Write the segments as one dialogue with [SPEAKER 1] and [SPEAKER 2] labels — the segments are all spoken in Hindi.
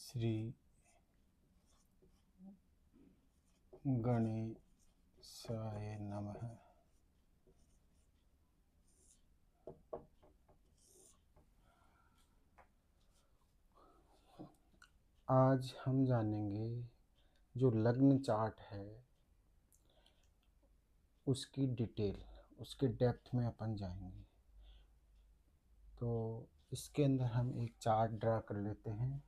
[SPEAKER 1] श्री गणेशाय नमः। आज हम जानेंगे जो लग्न चार्ट है उसकी डिटेल, उसके डेप्थ में अपन जाएंगे। तो इसके अंदर हम एक चार्ट ड्रा कर लेते हैं।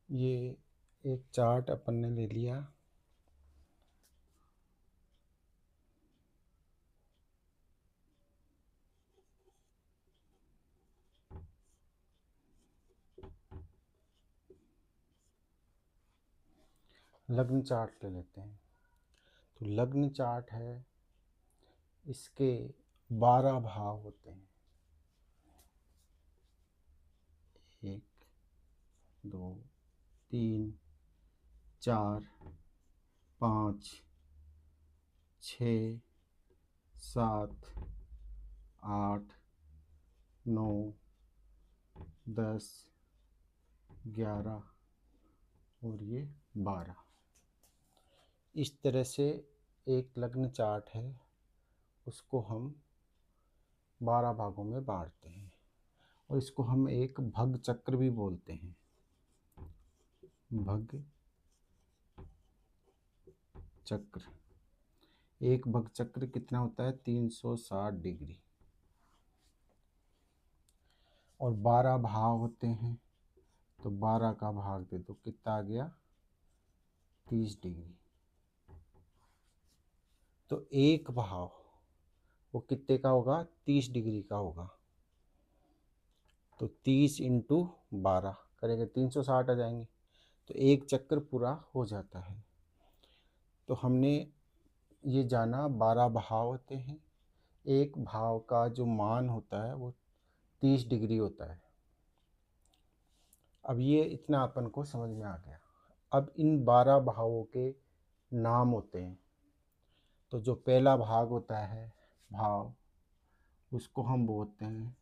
[SPEAKER 1] ये एक चार्ट अपन ने ले लिया। लग्न चार्ट ले लेते हैं। तो लग्न चार्ट है, इसके 12 भाव होते हैं। 1 2 3 4 5 6 7 8 9 10 11 और ये 12। इस तरह से एक लग्न चार्ट है, उसको हम 12 भागों में बांटते हैं और इसको हम एक भग चक्र भी बोलते हैं। भग चक्र, एक भग चक्र कितना होता है? 360 डिग्री। और 12 भाव होते हैं, तो 12 का भाग दे दो, कितना आ गया? 30 डिग्री। तो एक भाव वो कितने का होगा? 30 डिग्री का होगा। तो 30 इंटू 12 करेंगे 360 आ जाएंगे। तो एक चक्र पूरा हो जाता है। तो हमने ये जाना 12 भाव होते हैं। एक भाव का जो मान होता है वो 30 डिग्री होता है। अब ये इतना अपन को समझ में आ गया। अब इन 12 भावों के नाम होते हैं। तो जो पहला भाग होता है भाव, उसको हम बोलते हैं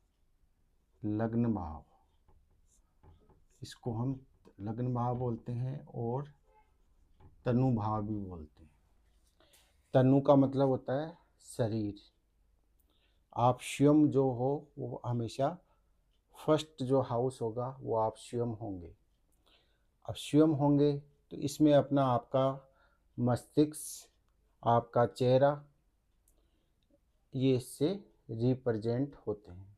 [SPEAKER 1] लग्न भाव। इसको हम लग्न भाव बोलते हैं और तनु भाव भी बोलते हैं। तनु का मतलब होता है शरीर। आप स्वयं जो हो वो हमेशा फर्स्ट जो हाउस होगा वो आप स्वयं होंगे। अब स्वयं होंगे तो इसमें अपना आपका मस्तिष्क, आपका चेहरा, ये इससे रिप्रेजेंट होते हैं।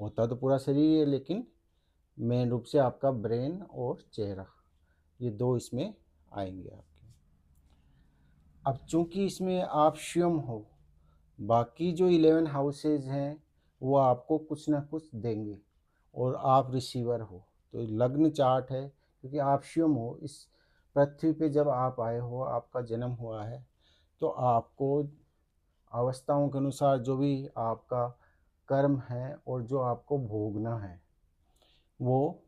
[SPEAKER 1] होता तो पूरा शरीर है, लेकिन मेन रूप से आपका ब्रेन और चेहरा, ये दो इसमें आएंगे आपके। अब चूंकि इसमें आप स्वयं हो, बाकी जो 11 हाउसेज हैं वो आपको कुछ ना कुछ देंगे और आप रिसीवर हो। तो लग्न चार्ट है क्योंकि आप स्वयं हो। इस पृथ्वी पे जब आप आए हो, आपका जन्म हुआ है, तो आपको अवस्थाओं के अनुसार जो भी आपका कर्म है और जो आपको भोगना है, वो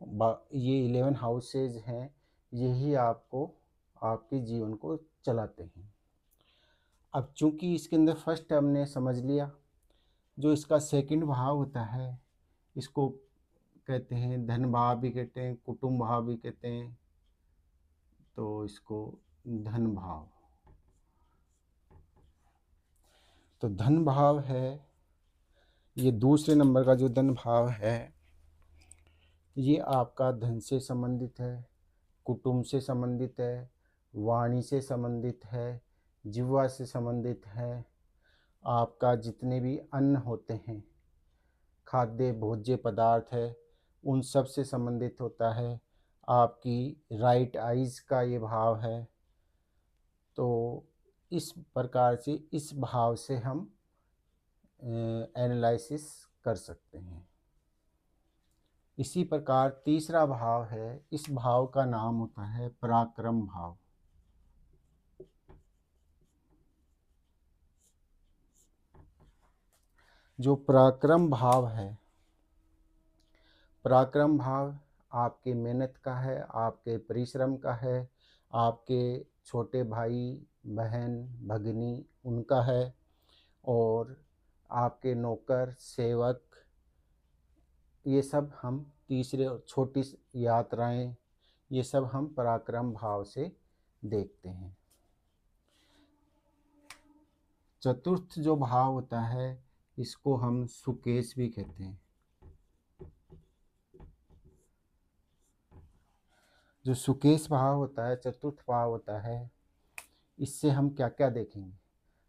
[SPEAKER 1] ये 11 हाउसेज हैं, यही आपको आपके जीवन को चलाते हैं। अब चूंकि इसके अंदर फर्स्ट हमने समझ लिया, जो इसका सेकंड भाव होता है इसको कहते हैं धन भाव भी कहते हैं, कुटुंब भाव भी कहते हैं। तो इसको धन भाव, तो धन भाव है, ये दूसरे नंबर का जो धन भाव है, ये आपका धन से संबंधित है, कुटुंब से संबंधित है, वाणी से संबंधित है, जिह्वा से संबंधित है। आपका जितने भी अन्न होते हैं, खाद्य भोज्य पदार्थ है, उन सब से संबंधित होता है। आपकी राइट आइज़ का ये भाव है। तो इस प्रकार से इस भाव से हम एनालिसिस कर सकते हैं। इसी प्रकार तीसरा भाव है, इस भाव का नाम होता है पराक्रम भाव। जो पराक्रम भाव है, पराक्रम भाव आपके मेहनत का है, आपके परिश्रम का है, आपके छोटे भाई बहन भगिनी उनका है, और आपके नौकर सेवक, ये सब हम तीसरे, छोटी यात्राएं, ये सब हम पराक्रम भाव से देखते हैं। चतुर्थ जो भाव होता है इसको हम सुकेश भी कहते हैं। जो सुकेश भाव होता है, चतुर्थ भाव होता है, इससे हम क्या क्या देखेंगे?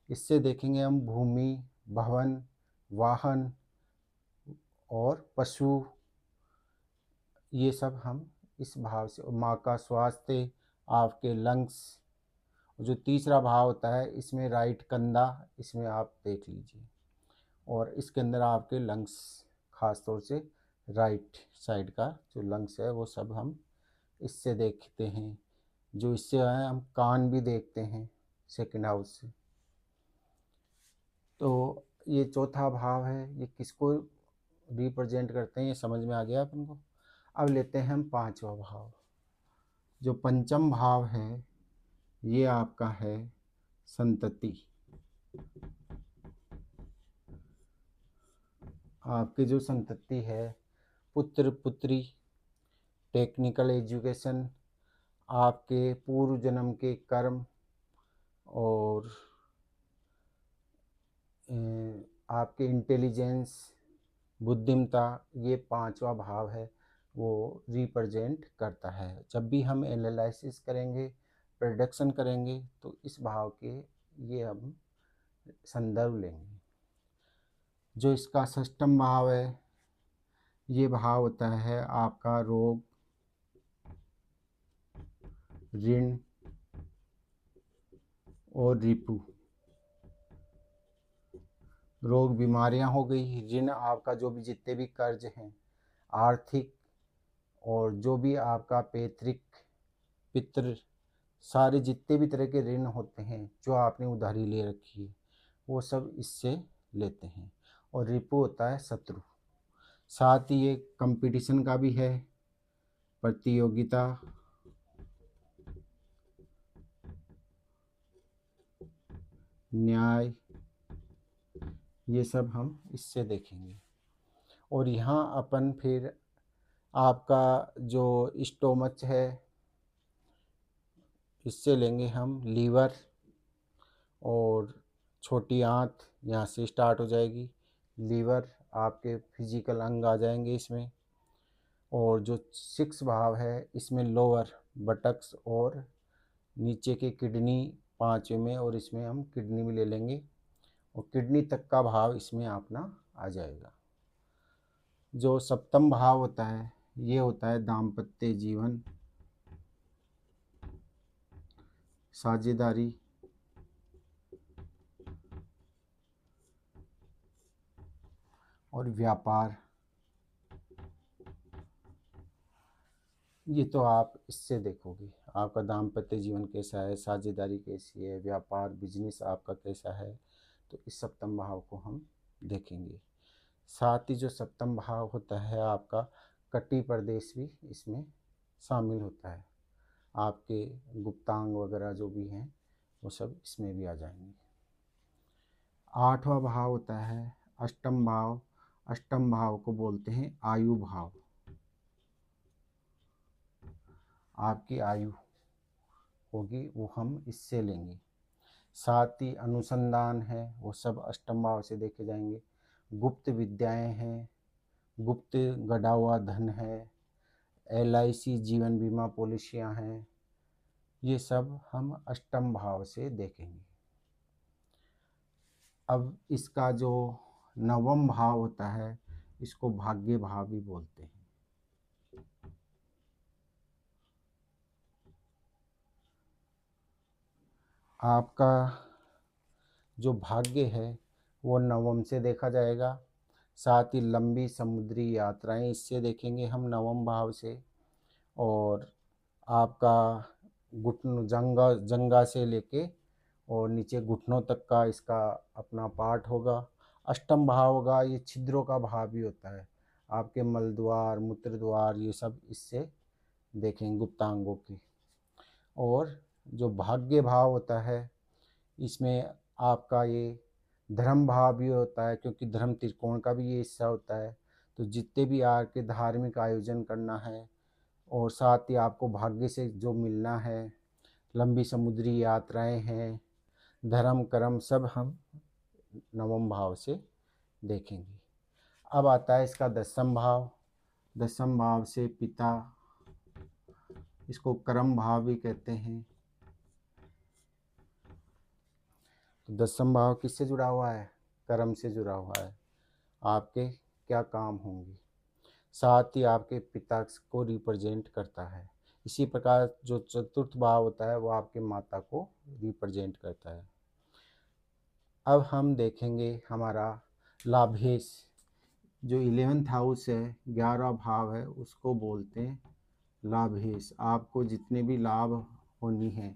[SPEAKER 1] इससे देखेंगे हम भूमि, भवन, वाहन और पशु, ये सब हम इस भाव से, माँ का स्वास्थ्य, आपके लंग्स। जो तीसरा भाव होता है इसमें राइट कंधा, इसमें आप देख लीजिए, और इसके अंदर आपके लंग्स, खास तौर से राइट साइड का जो लंग्स है वो सब हम इससे देखते हैं। जो इससे है हम कान भी देखते हैं सेकंड हाउस से। तो ये चौथा भाव है, ये किसको रिप्रेजेंट करते हैं ये समझ में आ गया अपन को। अब लेते हैं हम पांचवा भाव। जो पंचम भाव है ये आपका है संतति। आपकी जो संतति है, पुत्र पुत्री, टेक्निकल एजुकेशन, आपके पूर्व जन्म के कर्म, और आपके इंटेलिजेंस, बुद्धिमत्ता, ये पांचवा भाव है वो रिप्रेजेंट करता है। जब भी हम एनालिसिस करेंगे, प्रेडिक्शन करेंगे, तो इस भाव के ये हम संदर्भ लेंगे। जो इसका षष्ठम भाव है, ये भाव होता है आपका रोग, ऋण और रिपु। रोग बीमारियां हो गई, ऋण आपका जो भी जितने भी कर्ज हैं आर्थिक, और जो भी आपका पैतृक पितृ, सारे जितने भी तरह के ऋण होते हैं जो आपने उधारी ले रखी है वो सब इससे लेते हैं। और रिपु होता है शत्रु। साथ ही ये कंपटीशन का भी है, प्रतियोगिता, न्याय, ये सब हम इससे देखेंगे। और यहाँ अपन फिर आपका जो स्टोमच है इससे लेंगे हम लीवर, और छोटी आंत यहाँ से स्टार्ट हो जाएगी, लीवर आपके फिजिकल अंग आ जाएंगे इसमें। और जो सिक्स भाव है इसमें लोअर बटक्स और नीचे के किडनी पाँचवें में, और इसमें हम किडनी भी ले लेंगे, और किडनी तक का भाव इसमें अपना आ जाएगा। जो सप्तम भाव होता है ये होता है दाम्पत्य जीवन, साझेदारी, और व्यापार। ये तो आप इससे देखोगे आपका दाम्पत्य जीवन कैसा है, साझेदारी कैसी है, व्यापार बिजनेस आपका कैसा है, तो इस सप्तम भाव को हम देखेंगे। साथ ही जो सप्तम भाव होता है आपका कटी प्रदेश भी इसमें शामिल होता है, आपके गुप्तांग वगैरह जो भी हैं वो सब इसमें भी आ जाएंगे। आठवां भाव होता है अष्टम भाव। अष्टम भाव को बोलते हैं आयु भाव। आपकी आयु होगी वो हम इससे लेंगे। साथ ही अनुसंधान है वो सब अष्टम भाव से देखे जाएंगे। गुप्त विद्याएं हैं, गुप्त गढ़ा हुआ धन है, LIC जीवन बीमा पॉलिसियां हैं, ये सब हम अष्टम भाव से देखेंगे। अब इसका जो नवम भाव होता है इसको भाग्य भाव भी बोलते हैं। आपका जो भाग्य है वो नवम से देखा जाएगा। साथ ही लंबी समुद्री यात्राएं इससे देखेंगे हम नवम भाव से। और आपका घुटन जंगा से लेके और नीचे घुटनों तक का इसका अपना पार्ट होगा। अष्टम भाव होगा, ये छिद्रों का भाव भी होता है। आपके मल द्वार, मूत्र द्वार, ये सब इससे देखेंगे गुप्तांगों की। और जो भाग्य भाव होता है इसमें आपका ये धर्म भाव भी होता है, क्योंकि धर्म त्रिकोण का भी ये हिस्सा होता है। तो जितने भी आपके धार्मिक आयोजन करना है और साथ ही आपको भाग्य से जो मिलना है, लंबी समुद्री यात्राएं हैं, धर्म कर्म, सब हम नवम भाव से देखेंगे। अब आता है इसका दसम भाव। दसम भाव से पिता, इसको कर्म भाव भी कहते हैं। तो दसम भाव किससे जुड़ा हुआ है? कर्म से जुड़ा हुआ है। आपके क्या काम होंगे, साथ ही आपके पिता को रिप्रेजेंट करता है। इसी प्रकार जो चतुर्थ भाव होता है वो आपके माता को रिप्रेजेंट करता है। अब हम देखेंगे हमारा लाभेश, जो 11th हाउस है, 11वां भाव है, उसको बोलते हैं लाभेश। आपको जितने भी लाभ होनी है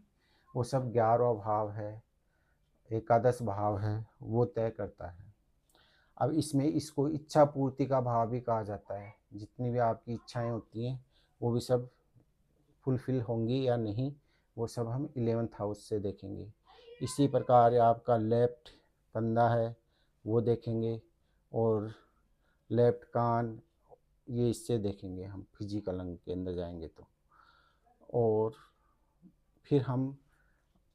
[SPEAKER 1] वो सब 11वां भाव है, एकादश भाव है, वो तय करता है। अब इसमें इसको इच्छा पूर्ति का भाव भी कहा जाता है। जितनी भी आपकी इच्छाएं होती हैं वो भी सब फुलफिल होंगी या नहीं, वो सब हम 11th हाउस से देखेंगे। इसी प्रकार आपका लेफ्ट कंधा है वो देखेंगे, और लेफ्ट कान, ये इससे देखेंगे हम फिजिकल अंग के अंदर जाएंगे तो। और फिर हम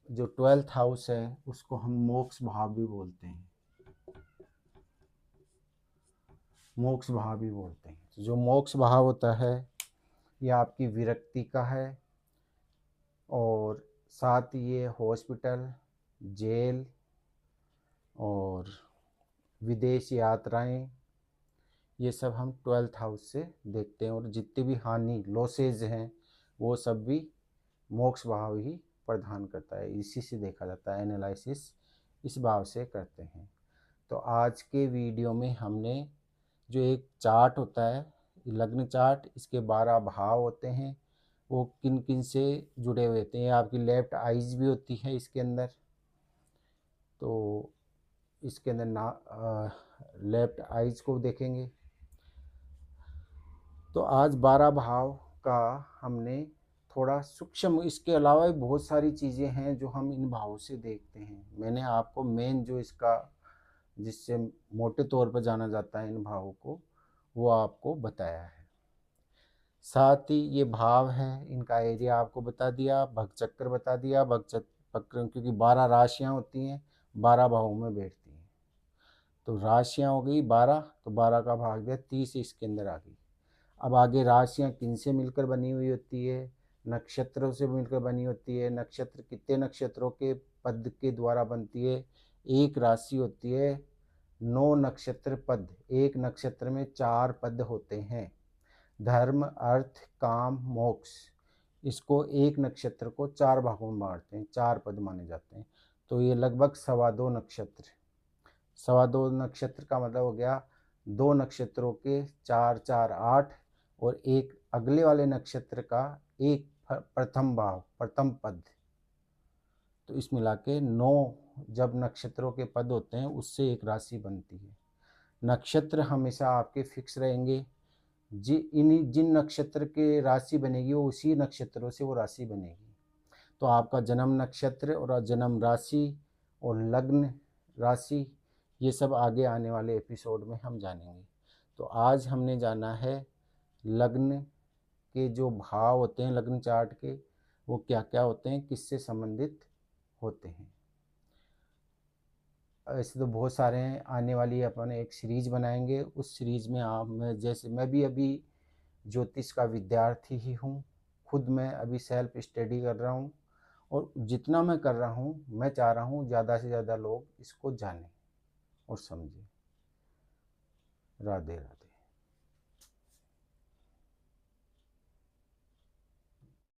[SPEAKER 1] जो 12th हाउस है उसको हम मोक्ष भाव भी बोलते हैं। मोक्ष भाव भी बोलते हैं। जो मोक्ष भाव होता है ये आपकी विरक्ति का है, और साथ ही ये हॉस्पिटल, जेल और विदेश यात्राएं, ये सब हम 12th हाउस से देखते हैं। और जितने भी हानि, लॉसेज हैं, वो सब भी मोक्ष भाव ही प्रदान करता है। इसी से देखा जाता है, एनालिसिस इस भाव से करते हैं। तो आज के वीडियो में हमने जो एक चार्ट होता है, लग्न चार्ट, इसके 12 भाव होते हैं, वो किन किन से जुड़े हुए होते हैं। आपकी लेफ्ट आइज भी होती है इसके अंदर, तो इसके अंदर लेफ्ट आइज को देखेंगे। तो आज 12 भाव का हमने थोड़ा सूक्ष्म, इसके अलावा भी बहुत सारी चीज़ें हैं जो हम इन भावों से देखते हैं। मैंने आपको मेन जो इसका, जिससे मोटे तौर पर जाना जाता है इन भावों को, वो आपको बताया है। साथ ही ये भाव है, इनका एरिया आपको बता दिया, भगचक्र बता दिया। भगचक्र क्योंकि 12 राशियाँ होती हैं, 12 भावों में बैठती हैं, तो राशियाँ हो गई 12, तो 12 का भाग दिया, 30 इसके अंदर आ गई। अब आगे राशियाँ किन से मिलकर बनी हुई होती है? नक्षत्रों से मिलकर बनी होती है। नक्षत्र कितने नक्षत्रों के पद के द्वारा बनती है? एक राशि होती है 9 नक्षत्र पद। एक नक्षत्र में 4 पद होते हैं, धर्म, अर्थ, काम, मोक्ष। इसको एक नक्षत्र को 4 भागों में बांटते हैं, 4 पद माने जाते हैं। तो ये लगभग 2.25 नक्षत्र, 2.25 नक्षत्र का मतलब हो गया 2 नक्षत्रों के 4 4 8, और एक अगले वाले नक्षत्र का एक प्रथम भाव, प्रथम पद। तो इस मिला के 9 जब नक्षत्रों के पद होते हैं उससे एक राशि बनती है। नक्षत्र हमेशा आपके फिक्स रहेंगे। जिन नक्षत्र के राशि बनेगी वो उसी नक्षत्रों से वो राशि बनेगी। तो आपका जन्म नक्षत्र और जन्म राशि और लग्न राशि, ये सब आगे आने वाले एपिसोड में हम जानेंगे। तो आज हमने जाना है लग्न के जो भाव होते हैं, लग्न चार्ट के, वो क्या क्या होते हैं, किससे संबंधित होते हैं। ऐसे तो बहुत सारे हैं, आने वाली अपन एक सीरीज बनाएंगे। उस सीरीज में जैसे मैं भी अभी ज्योतिष का विद्यार्थी ही हूँ, खुद मैं अभी सेल्फ स्टडी कर रहा हूँ, और जितना मैं कर रहा हूँ मैं चाह रहा हूँ ज़्यादा से ज़्यादा लोग इसको जानें और समझें। राधे राधे।